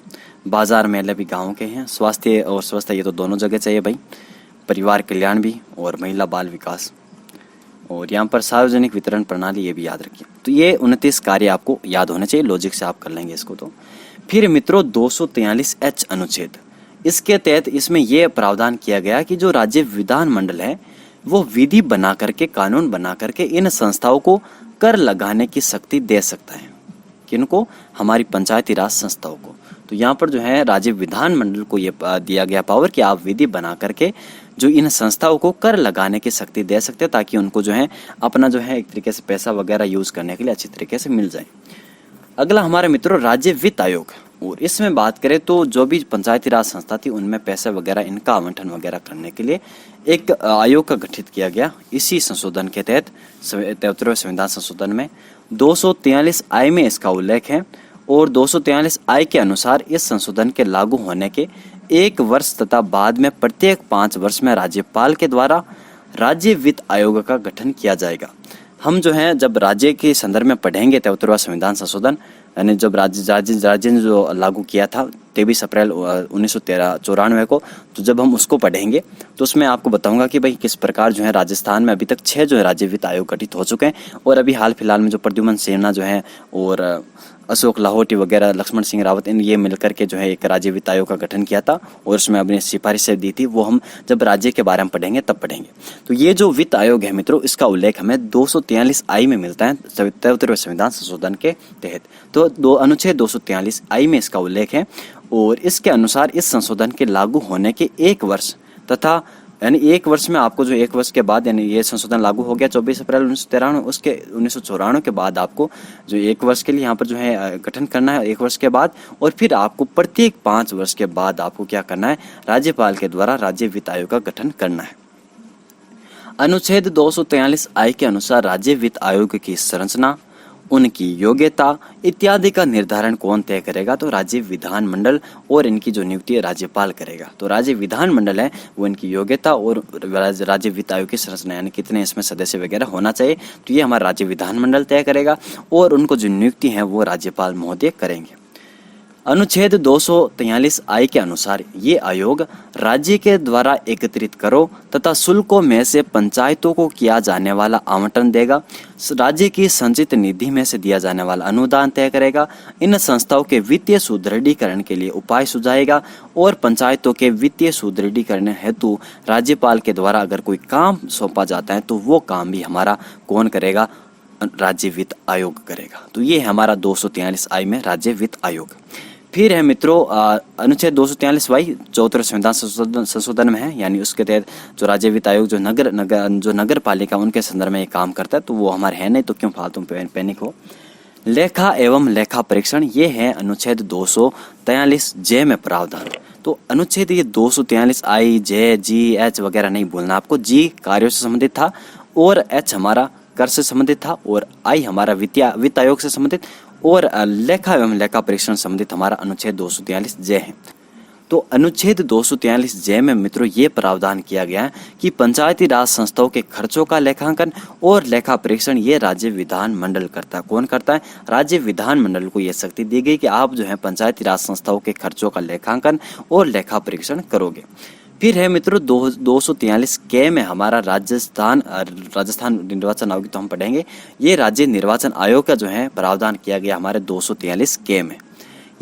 बाजार मेले भी गाँव के हैं। स्वास्थ्य और स्वच्छता, ये तो दोनों जगह चाहिए भाई। परिवार कल्याण भी, और महिला बाल विकास, और यहाँ पर सार्वजनिक वितरण प्रणाली, ये भी याद रखिए। तो ये 29 कार्य आपको याद होने चाहिए, लॉजिक से आप कर लेंगे इसको। तो फिर मित्रों 243H अनुच्छेद, इसके तहत इसमें यह प्रावधान किया गया कि जो राज्य विधानमंडल है वो विधि बना करके, कानून बना करके इन संस्थाओं को कर लगाने की शक्ति दे सकता है। किनको? हमारी पंचायती राज संस्थाओं को। तो यहाँ पर जो है राज्य विधानमंडल को ये दिया गया पावर कि आप विधि बना करके जो इन संस्थाओं को कर लगाने की शक्ति दे सकते हैं, ताकि उनको जो है अपना जो है एक तरीके से पैसा वगैरह यूज करने के लिए अच्छी तरीके से मिल जाए। अगला हमारे मित्रों राज्य वित्त आयोग, और इसमें बात करें तो जो भी पंचायती राज संस्था थी उनमें पैसे वगैरह इनका आवंटन वगैरह करने के लिए एक आयोग का गठित किया गया। इसी संशोधन के तहत 73वें संविधान संशोधन में 243I में इसका उल्लेख है। और 243I के अनुसार इस संशोधन के लागू होने के 1 वर्ष तथा बाद में प्रत्येक 5 वर्ष में राज्यपाल के द्वारा राज्य वित्त आयोग का गठन किया जाएगा। हम जो है जब राज्य के संदर्भ में पढ़ेंगे 73वां संविधान संशोधन, यानी जब राज्य ने जो लागू किया था 23 अप्रैल 1994 को, तो जब हम उसको पढ़ेंगे तो उसमें आपको बताऊंगा कि भाई किस प्रकार जो है राजस्थान में अभी तक 6 जो है राज्य वित्त आयोग गठित हो चुके हैं। और अभी हाल फिलहाल में जो प्रद्युमन सिन्हा जो है और अशोक लाहौटी वगैरह, लक्ष्मण सिंह रावत, इन ये मिलकर के जो है एक राज्य वित्त आयोग का गठन किया था और उसमें अपनी सिफारिशें दी थी। वो हम जब राज्य के बारे में पढ़ेंगे तब पढ़ेंगे। तो ये जो वित्त आयोग है मित्रों, इसका उल्लेख हमें 243I में मिलता है 73वें संविधान संशोधन के तहत। तो अनुच्छेद 243I में इसका उल्लेख है। और इसके अनुसार इस संशोधन के लागू होने के 1 वर्ष तथा यानी 1 वर्ष में आपको जो 1 वर्ष के बाद, यानी ये संशोधन लागू हो गया 24 अप्रैल 1993, उसके 1994 के बाद आपको जो 1 वर्ष के लिए यहाँ पर जो है गठन करना है 1 वर्ष के बाद। और फिर आपको प्रत्येक 5 वर्ष के बाद आपको क्या करना है, राज्यपाल के द्वारा राज्य वित्त आयोग का गठन करना है। अनुच्छेद 243I के अनुसार राज्य वित्त आयोग की संरचना, उनकी योग्यता इत्यादि का निर्धारण कौन तय करेगा, तो राज्य विधानमंडल, और इनकी जो नियुक्ति राज्यपाल करेगा। तो राज्य विधानमंडल है वो इनकी योग्यता, और राज्य वित्त आयोग की संरचना यानी कितने इसमें सदस्य वगैरह होना चाहिए, तो ये हमारा राज्य विधानमंडल तय करेगा। और उनको जो नियुक्ति है वो राज्यपाल महोदय करेंगे। अनुच्छेद 243I के अनुसार ये आयोग राज्य के द्वारा एकत्रित करों तथा शुल्कों में से पंचायतों को किया जाने वाला आवंटन देगा, राज्य की संचित निधि में से दिया जाने वाला अनुदान तय करेगा, इन संस्थाओं के वित्तीय सुदृढ़ीकरण के लिए उपाय सुझाएगा, और पंचायतों के वित्तीय सुदृढ़ीकरण हेतु राज्यपाल के द्वारा अगर कोई काम सौंपा जाता है तो वो काम भी हमारा कौन करेगा, राज्य वित्त आयोग करेगा। तो ये हमारा 243I में राज्य वित्त आयोग। फिर है मित्रों अनुच्छेद 243 74 संविधान संशोधन में है, यानी उसके तहत जो राज्य वित्त आयोग जो नगर पालिका उनके संदर्भ में ये काम करता है, तो वो हमारे है नहीं, तो क्यों फालतू पैनिक हो। लेखा एवं लेखा परीक्षण, ये है अनुच्छेद 243 जे में प्रावधान। तो अनुच्छेद ये 243 आई जे जी एच वगैरह नहीं बोलना आपको। जी कार्यों से संबंधित था, और एच हमारा कर से संबंधित था, और आई हमारा वित्त आयोग से संबंधित, और लेखा एवं लेखा परीक्षण संबंधित हमारा अनुच्छेद 243 जे है। तो अनुच्छेद 243 जे में मित्रों ये प्रावधान किया गया है कि पंचायती राज संस्थाओं के खर्चों का लेखांकन और लेखा परीक्षण ये राज्य विधान मंडल करता है। कौन करता है? राज्य विधान मंडल को ये शक्ति दी गई कि आप जो है पंचायती राज संस्थाओं के खर्चों का लेखांकन और लेखा परीक्षण करोगे। फिर है मित्रों 243 के में हमारा राजस्थान निर्वाचन आयोग, तो हम पढ़ेंगे ये राज्य निर्वाचन आयोग का जो है प्रावधान किया गया हमारे 243 के में।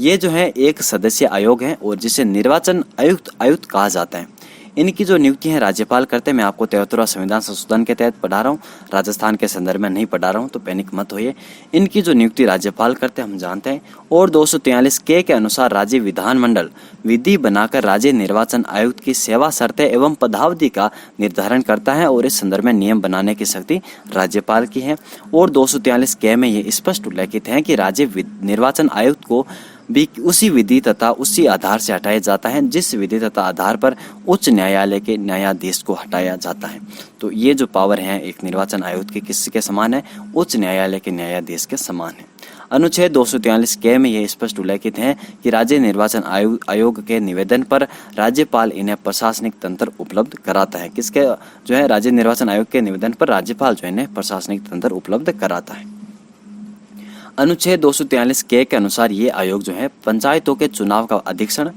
ये जो है एक सदस्य आयोग है और जिसे निर्वाचन आयुक्त कहा जाता है। इनकी जो नियुक्ति है राज्यपाल करते हैं। मैं आपको 73वां संविधान संशोधन के तहत पढ़ा रहा हूँ, राजस्थान के संदर्भ में नहीं पढ़ा रहा हूँ, तो पैनिक मत होइए। इनकी जो नियुक्ति राज्यपाल करते हैं हम जानते हैं। और 243 के अनुसार राज्य विधानमंडल विधि बनाकर राज्य निर्वाचन आयुक्त की सेवा शर्तें एवं पदावधि का निर्धारण करता है, और इस संदर्भ में नियम बनाने की शक्ति राज्यपाल की है। और 243 के में ये स्पष्ट उल्लेखित है कि राज्य निर्वाचन आयुक्त को भी उसी विधि तथा उसी आधार से हटाया जाता है जिस विधि तथा आधार पर उच्च न्यायालय के न्यायाधीश को हटाया जाता है। तो ये जो पावर है एक निर्वाचन आयुक्त के किसके समान है? उच्च न्यायालय के न्यायाधीश के समान है। अनुच्छेद 243 के में यह स्पष्ट उल्लेखित है कि राज्य निर्वाचन आयोग के निवेदन पर राज्यपाल इन्हें प्रशासनिक तंत्र उपलब्ध कराता है। किसके जो है? राज्य निर्वाचन आयोग के निवेदन पर राज्यपाल जो है इन्हें प्रशासनिक तंत्र उपलब्ध कराता है। अनुच्छेद 243 के अनुसार ये आयोग जो है पंचायतों के चुनाव का अधीक्षण,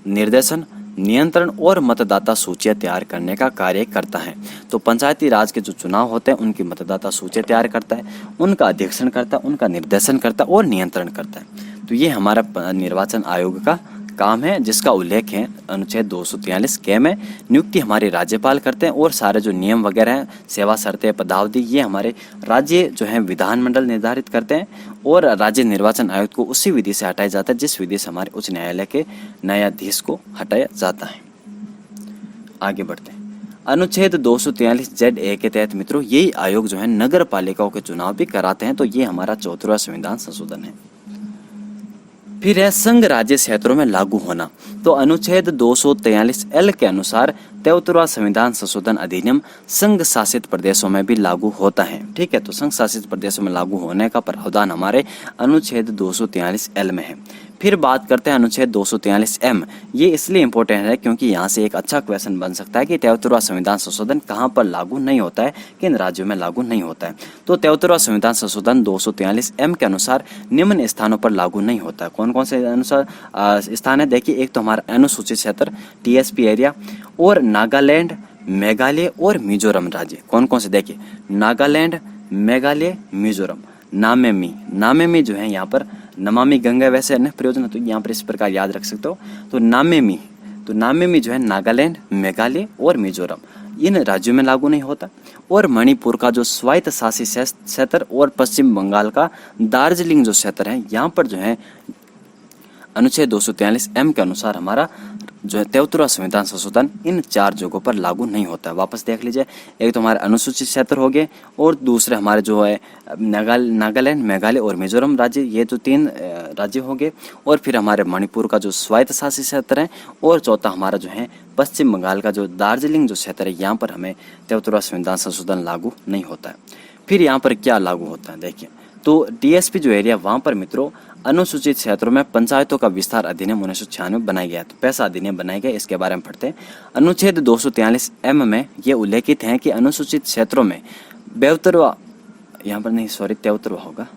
निर्देशन, नियंत्रण और मतदाता सूचियां तैयार करने का कार्य करता है। तो पंचायती राज के जो चुनाव होते हैं उनकी मतदाता सूचियां तैयार करता है, उनका अधीक्षण करता है, उनका निर्देशन करता है और नियंत्रण करता है। तो ये हमारा निर्वाचन आयोग का काम है जिसका उल्लेख है अनुच्छेद 243 के में। नियुक्ति हमारे राज्यपाल करते हैं और सारे जो नियम वगैरह हैं, सेवा शर्तें, पदावधि, ये हमारे राज्य जो है विधानमंडल निर्धारित करते हैं, और राज्य निर्वाचन आयुक्त को उसी विधि से हटाया जाता है जिस विधि से हमारे उच्च न्यायालय के न्यायाधीश को हटाया जाता है। आगे बढ़ते हैं। अनुच्छेद 243 ZA के तहत मित्रों यही आयोग जो है नगर पालिकाओं के चुनाव भी कराते हैं। तो ये हमारा 74वां संविधान संशोधन है। फिर है संघ राज्य क्षेत्रों में लागू होना। तो अनुच्छेद 243 L के अनुसार 73वां संविधान संशोधन अधिनियम संघ शासित प्रदेशों में भी लागू होता है। ठीक है, तो संघ शासित प्रदेशों में लागू होने का प्रावधान हमारे अनुच्छेद 243 L में है। फिर बात करते हैं अनुच्छेद 243 M। ये इसलिए इम्पोर्टेंट है क्योंकि यहाँ से एक अच्छा क्वेश्चन बन सकता है कि 73वां संविधान संशोधन कहाँ पर लागू नहीं होता है, किन राज्यों में लागू नहीं होता है। तो 73वां संविधान संशोधन 243 M के अनुसार निम्न स्थानों पर लागू नहीं होता है। कौन कौन से अनुसार स्थान है? देखिए, एक तो हमारा अनुसूचित क्षेत्र TSP एरिया, और नागालैंड, मेघालय और मिजोरम राज्य। कौन कौन से? देखिए, नागालैंड, मेघालय, मिजोरम। नामेमी जो है यहाँ पर नमामि गंगा वैसे अन्य प्रयोजन, तो यहाँ पर इस प्रकार याद रख सकते हो। तो नामेमी जो है नागालैंड, मेघालय और मिजोरम, इन राज्यों में लागू नहीं होता। और मणिपुर का जो स्वायत्त शासित क्षेत्र और पश्चिम बंगाल का दार्जिलिंग जो क्षेत्र है, यहाँ पर जो है अनुच्छेद 243 M के अनुसार हमारा जो है 73वां संविधान संशोधन इन 4 जगहों पर लागू नहीं होता है। वापस देख लीजिए, एक तो हमारे अनुसूचित क्षेत्र हो गए, और दूसरे हमारे जो है नागालैंड, मेघालय और मिजोरम राज्य, ये जो 3 राज्य हो गए। और फिर हमारे मणिपुर का जो स्वायत्त शासित क्षेत्र है, और चौथा हमारा जो है पश्चिम बंगाल का जो दार्जिलिंग जो क्षेत्र है, यहाँ पर हमें 73वां संविधान संशोधन लागू नहीं होता है। फिर यहाँ पर क्या लागू होता है? देखिए, तो DSP जो एरिया, वहाँ पर मित्रों अनुसूचित क्षेत्रों में पंचायतों का विस्तार अधिनियम 1996 बनाया गया। तो पैसा अधिनियम बनाया गया, इसके बारे में पढ़ते हैं। अनुच्छेद 243 M में ये उल्लेखित है कि अनुसूचित क्षेत्रों में 73वां होगा,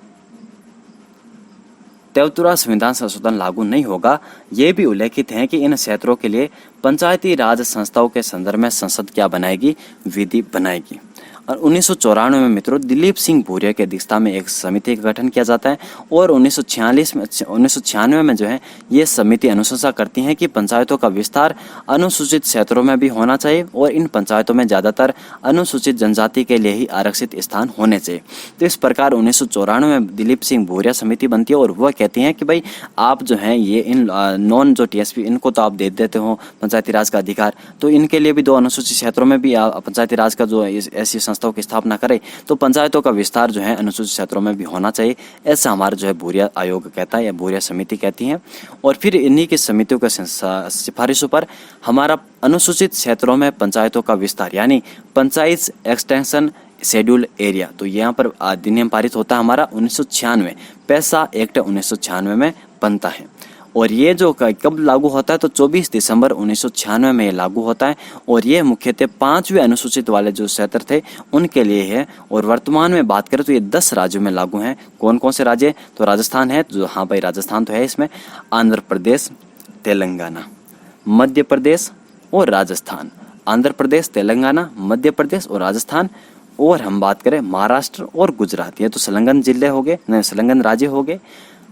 73वां संविधान संशोधन लागू नहीं होगा। ये भी उल्लेखित है कि इन क्षेत्रों के लिए पंचायती राज संस्थाओं के संदर्भ में संसद क्या बनाएगी? विधि बनाएगी। और 1994 में मित्रों दिलीप सिंह भूरिया की अध्यक्षता में एक समिति का गठन किया जाता है और 1996 में जो है ये समिति अनुशंसा करती है कि पंचायतों का विस्तार अनुसूचित क्षेत्रों में भी होना चाहिए और इन पंचायतों में ज़्यादातर अनुसूचित जनजाति के लिए ही आरक्षित स्थान होने चाहिए। तो इस प्रकार 1994 में दिलीप सिंह भूरिया समिति बनती है और वह कहती हैं कि भाई आप जो हैं ये इन नॉन जो टीएसपी इनको तो आप दे देते हो पंचायती राज का अधिकार, तो इनके लिए भी 2 अनुसूचित क्षेत्रों में भी पंचायती राज का जो ऐसी संस्थाओं की स्थापना करे तो पंचायतों का विस्तार जो है अनुसूचित क्षेत्रों में भी होना चाहिए, ऐसा हमारा जो है भूरिया आयोग कहता है या भूरिया समिति कहती है। और फिर इन्हीं की समितियों के सिफारिशों पर हमारा अनुसूचित क्षेत्रों में पंचायतों का विस्तार यानी पंचायत एक्सटेंशन शेड्यूल एरिया, तो यहाँ पर अधिनियम पारित होता है हमारा 1996 पैसा एक्ट 1996 में बनता है। और ये जो कब लागू होता है तो 24 दिसंबर 1996 में ये लागू होता है और ये मुख्यतः 5वें अनुसूचित वाले जो क्षेत्र थे उनके लिए है। और वर्तमान में बात करें तो ये 10 राज्यों में लागू हैं। कौन कौन से राज्य? तो राजस्थान है, जो हाँ भाई राजस्थान तो है इसमें, आंध्र प्रदेश, तेलंगाना, मध्य प्रदेश और राजस्थान। आंध्र प्रदेश, तेलंगाना, मध्य प्रदेश और राजस्थान। और हम बात करें महाराष्ट्र और गुजरात, ये तो संलग्न जिले हो गए, नहीं संलग्न राज्य हो गए।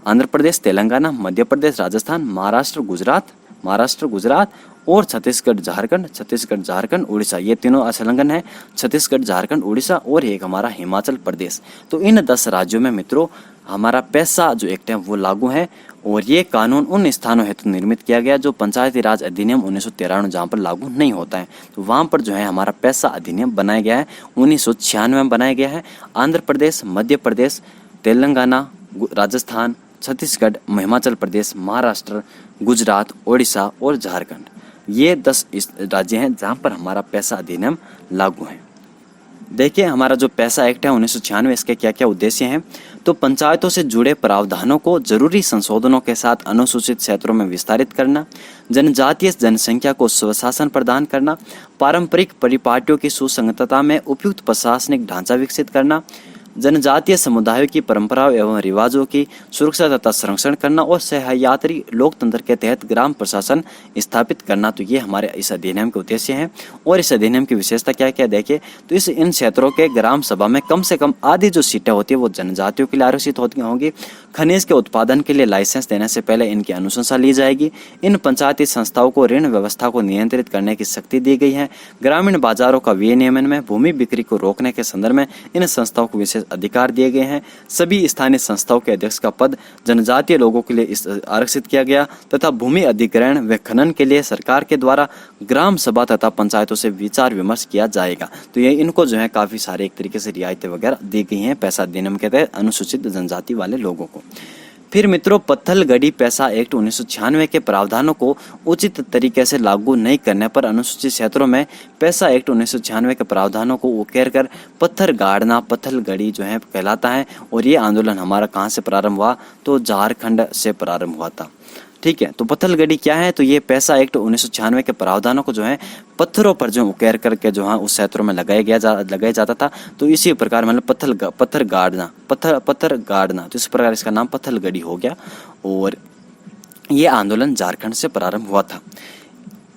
आंध्र प्रदेश, तेलंगाना, मध्य प्रदेश, राजस्थान, महाराष्ट्र गुजरात और छत्तीसगढ़ झारखंड उड़ीसा, ये तीनों संलग्न है। छत्तीसगढ़ झारखंड उड़ीसा और एक हमारा हिमाचल प्रदेश। तो इन 10 राज्यों में मित्रों हमारा पैसा जो एक्ट है वो लागू है और ये कानून उन स्थानों हेतु निर्मित किया गया जो पंचायती राज अधिनियम 1993 जहाँ पर लागू नहीं होता है, तो वहाँ पर जो है हमारा पैसा अधिनियम बनाया गया है 1996 में बनाया गया है। आंध्र प्रदेश, मध्य प्रदेश, तेलंगाना, राजस्थान, छत्तीसगढ़, हिमाचल प्रदेश, महाराष्ट्र, गुजरात, ओडिशा और झारखंड, ये 10 राज्य हैं जहाँ पर हमारा पैसा अधिनियम लागू है। देखिए हमारा जो पैसा एक्ट है 1996, इसके क्या क्या उद्देश्य हैं। तो पंचायतों से जुड़े प्रावधानों को जरूरी संशोधनों के साथ अनुसूचित क्षेत्रों में विस्तारित करना, जनजातीय जनसंख्या को स्वशासन प्रदान करना, पारंपरिक परिपाटियों की सुसंगतता में उपयुक्त प्रशासनिक ढांचा विकसित करना, जनजातीय समुदायों की परंपराओं एवं रिवाजों की सुरक्षा तथा संरक्षण करना और सहयात्री लोकतंत्र के तहत ग्राम प्रशासन स्थापित करना। तो ये हमारे इस अधिनियम के उद्देश्य हैं। और इस अधिनियम की विशेषता क्या क्या देखिए, तो इन क्षेत्रों के ग्राम सभा में कम से कम आधी जो सीटें होती है वो जनजातियों के लिए आरक्षित होंगी। खनिज के उत्पादन के लिए लाइसेंस देने से पहले इनकी अनुशंसा ली जाएगी। इन पंचायती संस्थाओं को ऋण व्यवस्था को नियंत्रित करने की शक्ति दी गई है। ग्रामीण बाजारों का विनियमन में भूमि बिक्री को रोकने के संदर्भ में इन संस्थाओं को विशेष अधिकार दिए गए हैं। सभी स्थानीय संस्थाओं के अध्यक्ष का पद जनजातीय लोगों के लिए आरक्षित किया गया तथा भूमि अधिग्रहण व खनन के लिए सरकार के द्वारा ग्राम सभा तथा पंचायतों से विचार विमर्श किया जाएगा। तो ये इनको जो है काफी सारे एक तरीके से रियायतें वगैरह दी गई हैं पैसा अधिनियम के तहत अनुसूचित जनजाति वाले लोगों को। फिर मित्रों पत्थलगढ़ी पैसा एक्ट 1996 के प्रावधानों को उचित तरीके से लागू नहीं करने पर अनुसूचित क्षेत्रों में पैसा एक्ट 1996 के प्रावधानों को उकेर कर पत्थर गाड़ना पत्थलगढ़ी जो है कहलाता है। और ये आंदोलन हमारा कहाँ से प्रारंभ हुआ, तो झारखंड से प्रारंभ हुआ था। ठीक है, तो पत्थलगढ़ी क्या है, तो ये पैसा एक्ट 1996 के प्रावधानों को जो है पत्थरों पर जो उकेर करके जो है उस क्षेत्रों में लगाया जाता था। तो इसी प्रकार मतलब पत्थर गाड़ना, तो इस प्रकार इसका नाम पत्थलगढ़ी हो गया। और ये आंदोलन झारखंड से प्रारंभ हुआ था।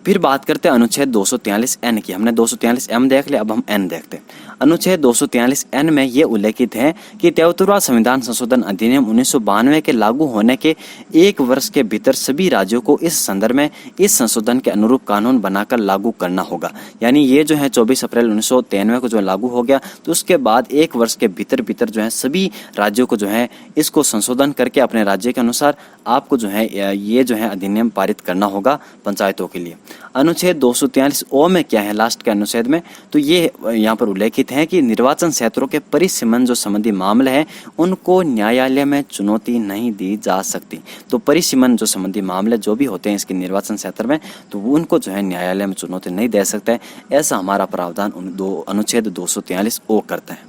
फिर बात करते हैं अनुच्छेद 243N की। हमने 243M देख लिया, अब हम N देखते हैं। अनुच्छेद 243N में ये उल्लेखित है कि 73वां संविधान संशोधन अधिनियम 1992 के लागू होने के 1 वर्ष के भीतर सभी राज्यों को इस संदर्भ में इस संशोधन के अनुरूप कानून बनाकर लागू करना होगा। यानी ये जो है 24 अप्रैल 1993 को जो लागू हो गया, तो उसके बाद 1 वर्ष के भीतर जो है सभी राज्यों को जो है इसको संशोधन करके अपने राज्य के अनुसार आपको जो है ये जो है अधिनियम पारित करना होगा पंचायतों के लिए। अनुच्छेद 243O में क्या है लास्ट के अनुच्छेद में, तो ये यहाँ पर उल्लेखित है कि निर्वाचन क्षेत्रों के परिसीमन जो संबंधी मामले हैं उनको न्यायालय में चुनौती नहीं दी जा सकती। तो परिसीमन जो संबंधी मामले जो भी होते हैं इसके निर्वाचन क्षेत्र में, तो उनको जो है न्यायालय में चुनौती नहीं दे सकते। ऐसा हमारा प्रावधान अनुच्छेद 243O करता है।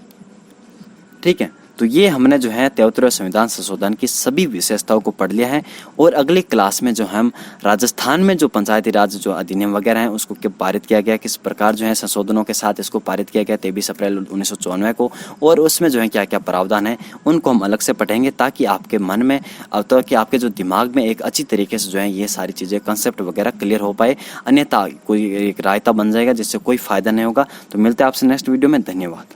ठीक है, तो ये हमने जो है 73वें संविधान संशोधन की सभी विशेषताओं को पढ़ लिया है और अगली क्लास में जो हम राजस्थान में जो पंचायती राज जो अधिनियम वगैरह हैं उसको कब पारित किया गया, किस प्रकार जो है संशोधनों के साथ इसको पारित किया गया 23 अप्रैल 1994 को, और उसमें जो है क्या क्या प्रावधान है उनको हम अलग से पढ़ेंगे, ताकि आपके मन में ताकि आपके जो दिमाग में एक अच्छी तरीके से जो है ये सारी चीज़ें कंसेप्ट वगैरह क्लियर हो पाए, अन्यथा कोई एक रायता बन जाएगा जिससे कोई फायदा नहीं होगा। तो मिलते हैं आपसे नेक्स्ट वीडियो में। धन्यवाद।